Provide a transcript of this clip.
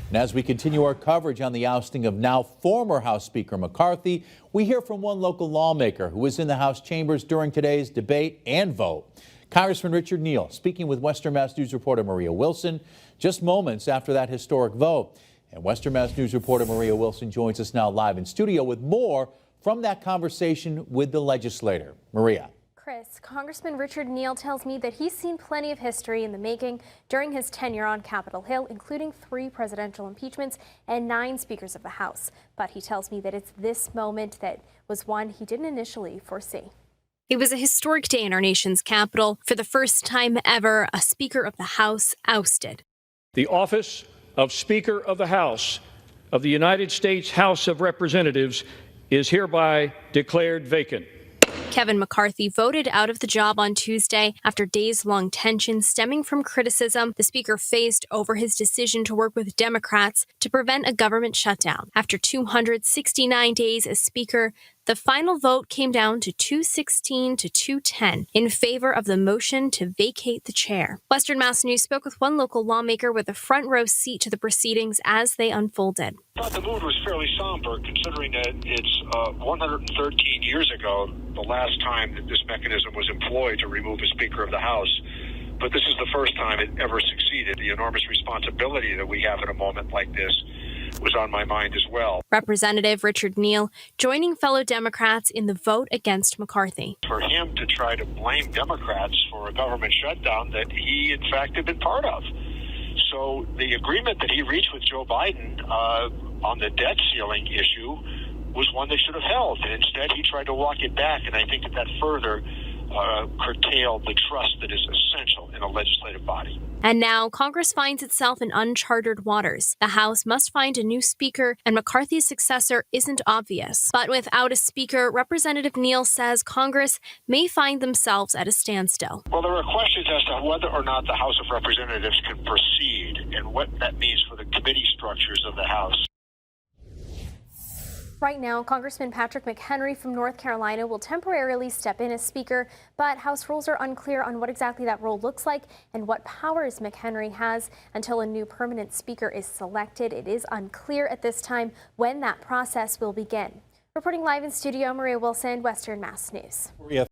And as we continue our coverage on the ousting of now former House Speaker McCarthy, we hear from one local lawmaker who was in the House chambers during today's debate and vote. Congressman Richard Neal speaking with Western Mass News reporter Maria Wilson just moments after that historic vote. And Western Mass News reporter Maria Wilson joins us now live in studio with more from that conversation with the legislator. Maria. Chris, Congressman Richard Neal tells me that he's seen plenty of history in the making during his tenure on Capitol Hill, including 3 presidential impeachments and 9 speakers of the House. But he tells me that it's this moment that was one he didn't initially foresee. It was a historic day in our nation's capital. For the first time ever, a Speaker of the House ousted. The office of Speaker of the House of the United States House of Representatives is hereby declared vacant. Kevin McCarthy voted out of the job on Tuesday after days-long tension stemming from criticism the speaker faced over his decision to work with Democrats to prevent a government shutdown. After 269 days as Speaker, the final vote came down to 216 to 210 in favor of the motion to vacate the chair. Western Mass News spoke with one local lawmaker with a front row seat to the proceedings as they unfolded. I thought the mood was fairly somber, considering that it's 113 years ago, the last time that this mechanism was employed to remove a Speaker of the House. But this is the first time it ever succeeded. The enormous responsibility that we have at a moment like this was on my mind as well. Representative Richard Neal joining fellow Democrats in the vote against McCarthy. For him to try to blame Democrats for a government shutdown that he, in fact, had been part of. So the agreement that he reached with Joe Biden on the debt ceiling issue was one they should have held. And instead, he tried to walk it back, and I think that further curtailed the trust that is essential in a legislative body. And now Congress finds itself in uncharted waters. The House must find a new speaker, and McCarthy's successor isn't obvious. But without a speaker, Representative Neal says Congress may find themselves at a standstill. Well, there are questions as to whether or not the House of Representatives can proceed and what that means for the committee structures of the House. Right now, Congressman Patrick McHenry from North Carolina will temporarily step in as Speaker, but House rules are unclear on what exactly that role looks like and what powers McHenry has until a new permanent Speaker is selected. It is unclear at this time when that process will begin. Reporting live in studio, Maria Wilson, Western Mass News. Maria.